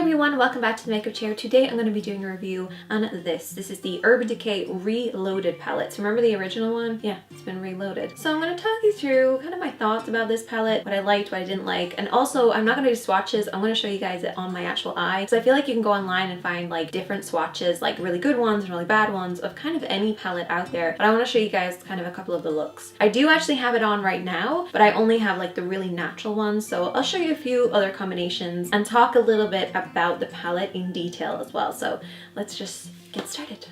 everyone, welcome back to the makeup chair. Today I'm going to be doing a review on this. This is the Urban Decay Reloaded palette. So remember the original one? Yeah, it's been reloaded. So I'm going to talk you through kind of my thoughts about this palette, what I liked, what I didn't like, and also I'm not going to do swatches. I'm going to show you guys it on my actual eye. So I feel like you can go online and find like different swatches, like really good ones and really bad ones of kind of any palette out there. But I want to show you guys kind of a couple of the looks. I do actually have it on right now, but I only have like the really natural ones. So I'll show you a few other combinations and talk a little bit about the palette in detail as well. So let's just get started.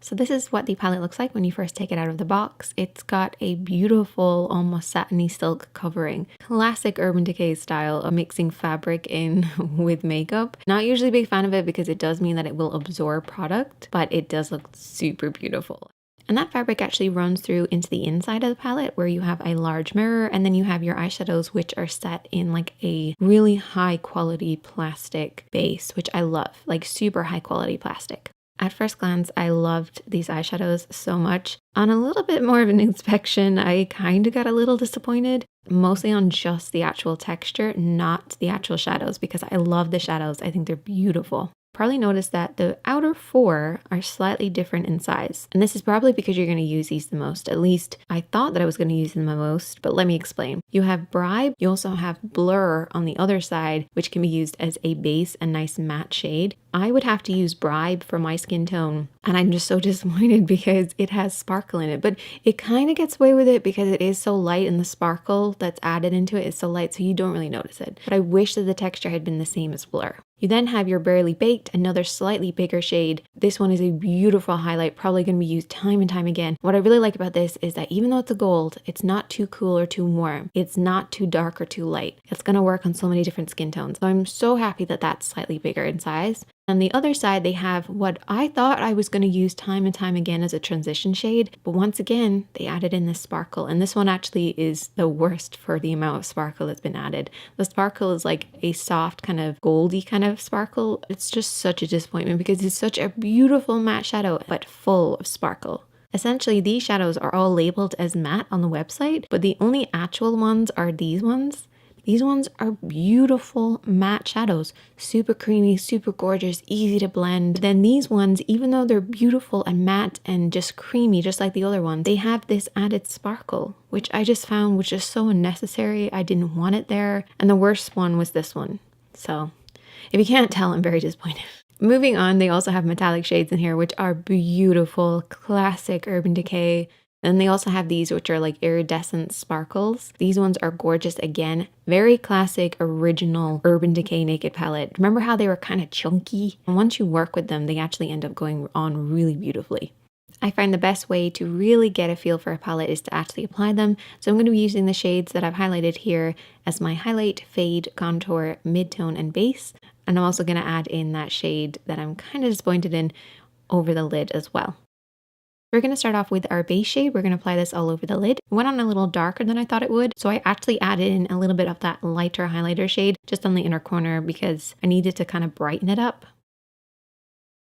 So this is what the palette looks like when you first take it out of the box. It's got a beautiful, almost satiny silk covering. Classic Urban Decay style of mixing fabric in with makeup. Not usually a big fan of it because it does mean that it will absorb product, but it does look super beautiful. And that fabric actually runs through into the inside of the palette where you have a large mirror, and then you have your eyeshadows, which are set in like a really high quality plastic base, which I love, like super high quality plastic. At first glance, I loved these eyeshadows so much. On a little bit more of an inspection, I kind of got a little disappointed, mostly on just the actual texture, not the actual shadows, because I love the shadows. I think they're beautiful. Probably noticed that the outer four are slightly different in size. And this is probably because you're going to use these the most. At least I thought that I was going to use them the most, but let me explain. You have Bribe, you also have Blur on the other side, which can be used as a base and nice matte shade. I would have to use Bribe for my skin tone, and I'm just so disappointed because it has sparkle in it, but it kind of gets away with it because it is so light and the sparkle that's added into it is so light, so you don't really notice it. But I wish that the texture had been the same as Blur. You then have your Barely Baked, another slightly bigger shade. This one is a beautiful highlight, probably going to be used time and time again. What I really like about this is that even though it's a gold, it's not too cool or too warm. It's not too dark or too light. It's going to work on so many different skin tones. So I'm so happy that that's slightly bigger in size. On the other side, they have what I thought I was going to use time and time again as a transition shade, but once again, they added in this sparkle, and this one actually is the worst for the amount of sparkle that's been added. The sparkle is like a soft kind of goldy kind of sparkle. It's just such a disappointment because it's such a beautiful matte shadow, but full of sparkle. Essentially, these shadows are all labeled as matte on the website, but the only actual ones are these ones. These ones are beautiful matte shadows, super creamy, super gorgeous, easy to blend. Then these ones, even though they're beautiful and matte and just creamy, just like the other ones, they have this added sparkle, which I just found was just so unnecessary. I didn't want it there. And the worst one was this one. So if you can't tell, I'm very disappointed. Moving on, they also have metallic shades in here, which are beautiful, classic Urban Decay. And they also have these, which are like iridescent sparkles. These ones are gorgeous again. Very classic, original Urban Decay Naked palette. Remember how they were kind of chunky? And once you work with them, they actually end up going on really beautifully. I find the best way to really get a feel for a palette is to actually apply them. So I'm going to be using the shades that I've highlighted here as my highlight, fade, contour, midtone, and base. And I'm also going to add in that shade that I'm kind of disappointed in over the lid as well. We're going to start off with our base shade. We're going to apply this all over the lid. It went on a little darker than I thought it would, so I actually added in a little bit of that lighter highlighter shade just on the inner corner because I needed to kind of brighten it up.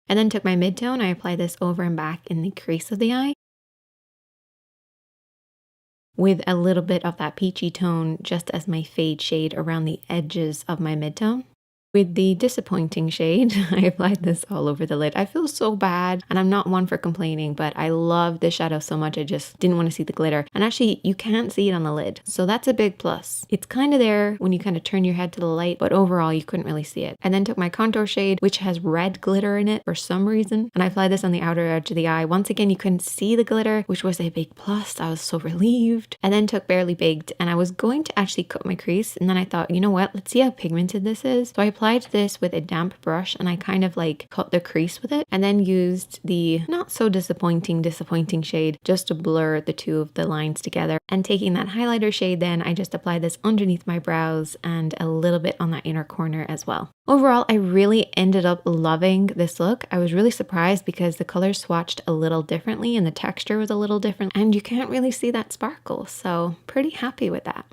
And then took my midtone. I applied this over and back in the crease of the eye with a little bit of that peachy tone just as my fade shade around the edges of my midtone. With the disappointing shade, I applied this all over the lid. I feel so bad, and I'm not one for complaining, but I love this shadow so much I just didn't want to see the glitter. And actually, you can't see it on the lid, so that's a big plus. It's kind of there when you kind of turn your head to the light, but overall, you couldn't really see it. And then took my contour shade, which has red glitter in it for some reason, and I applied this on the outer edge of the eye. Once again, you couldn't see the glitter, which was a big plus. I was so relieved. And then took Barely Baked, and I was going to actually cut my crease, and then I thought, you know what? Let's see how pigmented this is. So I applied this with a damp brush and I kind of like cut the crease with it and then used the not so disappointing shade just to blur the two of the lines together. And taking that highlighter shade, then I just applied this underneath my brows and a little bit on that inner corner as well. Overall, I really ended up loving this look. I was really surprised because the colors swatched a little differently and the texture was a little different and you can't really see that sparkle. So pretty happy with that.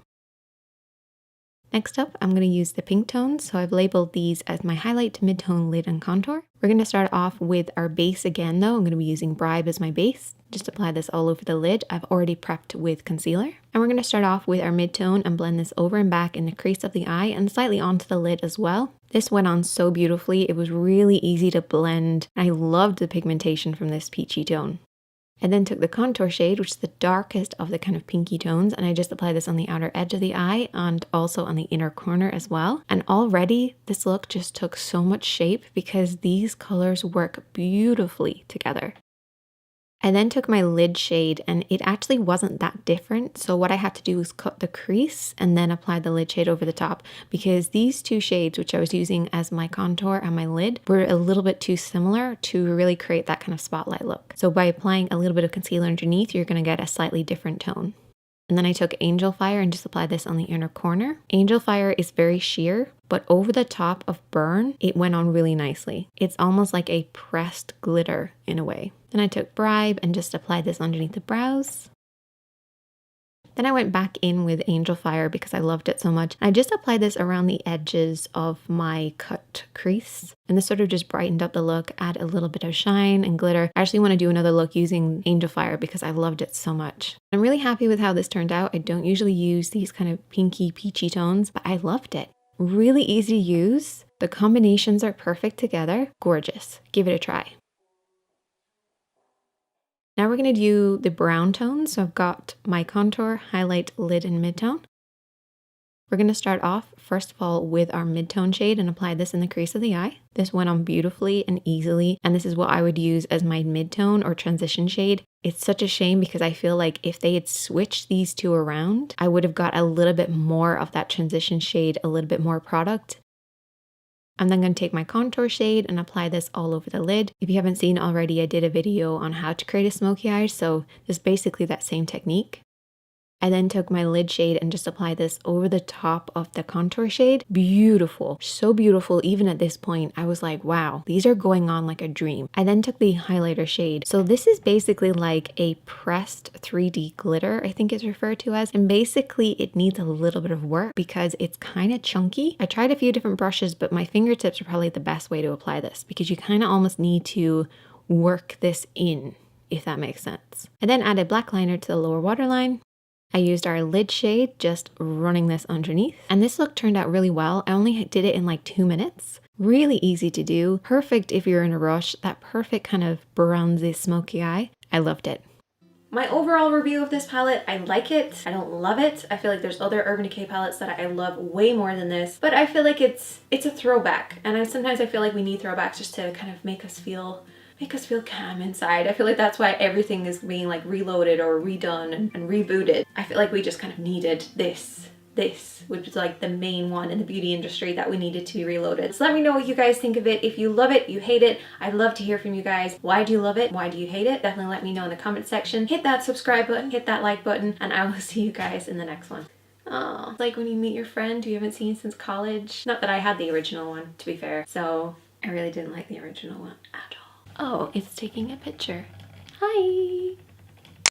Next up, I'm going to use the pink tones. So I've labeled these as my highlight, midtone, lid, and contour. We're going to start off with our base again though. I'm going to be using Bribe as my base. Just apply this all over the lid. I've already prepped with concealer. And we're going to start off with our midtone and blend this over and back in the crease of the eye and slightly onto the lid as well. This went on so beautifully. It was really easy to blend. I loved the pigmentation from this peachy tone. I then took the contour shade, which is the darkest of the kind of pinky tones, and I just applied this on the outer edge of the eye and also on the inner corner as well. And already this look just took so much shape because these colors work beautifully together. I then took my lid shade and it actually wasn't that different. So what I had to do was cut the crease and then apply the lid shade over the top, because these two shades, which I was using as my contour and my lid, were a little bit too similar to really create that kind of spotlight look. So by applying a little bit of concealer underneath, you're going to get a slightly different tone. And then I took Angel Fire and just applied this on the inner corner. Angel Fire is very sheer, but over the top of Burn, it went on really nicely. It's almost like a pressed glitter in a way. Then I took Bribe and just applied this underneath the brows. Then I went back in with Angel Fire because I loved it so much. I just applied this around the edges of my cut crease. And this sort of just brightened up the look, add a little bit of shine and glitter. I actually want to do another look using Angel Fire because I loved it so much. I'm really happy with how this turned out. I don't usually use these kind of pinky peachy tones, but I loved it. Really easy to use. The combinations are perfect together. Gorgeous. Give it a try. Now we're going to do the brown tones. So I've got my contour, highlight, lid, and midtone. We're going to start off, first of all, with our midtone shade and apply this in the crease of the eye. This went on beautifully and easily, and this is what I would use as my midtone or transition shade. It's such a shame because I feel like if they had switched these two around, I would have got a little bit more of that transition shade, a little bit more product. I'm then going to take my contour shade and apply this all over the lid. If you haven't seen already, I did a video on how to create a smoky eye, so it's basically that same technique. I then took my lid shade and just applied this over the top of the contour shade. Beautiful, so beautiful. Even at this point, I was like, wow, these are going on like a dream. I then took the highlighter shade. So this is basically like a pressed 3D glitter, I think it's referred to as. And basically it needs a little bit of work because it's kind of chunky. I tried a few different brushes, but my fingertips are probably the best way to apply this because you kind of almost need to work this in, if that makes sense. I then added black liner to the lower waterline. I used our lid shade, just running this underneath. And this look turned out really well. I only did it in like 2 minutes. Really easy to do. Perfect if you're in a rush. That perfect kind of bronzy smoky eye. I loved it. My overall review of this palette, I like it. I don't love it. I feel like there's other Urban Decay palettes that I love way more than this, but I feel like it's a throwback. And sometimes I feel like we need throwbacks just to kind of make us feel calm inside. I feel like that's why everything is being like reloaded or redone and rebooted. I feel like we just kind of needed this, which is like the main one in the beauty industry that we needed to be reloaded. So let me know what you guys think of it. If you love it, you hate it, I'd love to hear from you guys. Why do you love it? Why do you hate it? Definitely let me know in the comment section. Hit that subscribe button, hit that like button, and I will see you guys in the next one. Oh, like when you meet your friend who you haven't seen since college. Not that I had the original one, to be fair. So I really didn't like the original one at all. Oh, it's taking a picture. Hi!